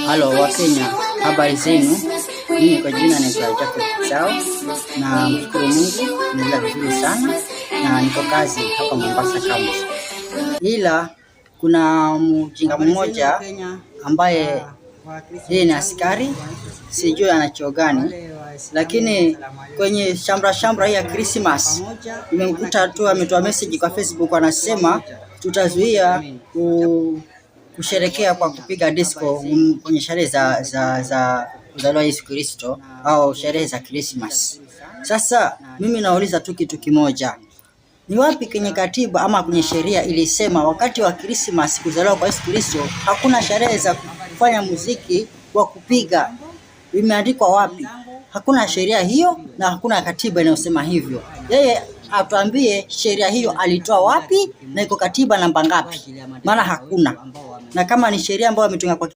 Halo Wakenya, habari zenu? Mimi kwa jina naitwa Jacques Chao na mshukuru Mungu naendelea vizuri sana na niko kazi hapa Mombasa County. Ila kuna mjinga mmoja ambaye yeye ni askari, sijui ana cheo gani, lakini kwenye shambra hii ya Christmas nimemkuta tu ametoa message kwa Facebook, anasema tutazuia kusherekea kwa kupiga disco kwenye sherehe za kuzaliwa Yesu Kristo au sherehe za Christmas. Sasa mimi nauliza tu kitu kimoja, ni wapi kwenye katiba ama kwenye sheria ilisema wakati wa Christmas kuzaliwa kwa Yesu Kristo hakuna sherehe za kufanya muziki wa kupiga? Imeandikwa wapi? Hakuna sheria hiyo na hakuna katiba inayosema hivyo. Yeye atuambie sheria hiyo alitoa wapi na iko katiba namba ngapi, maana hakuna. Na kama ni sheria ambayo ametunga kwa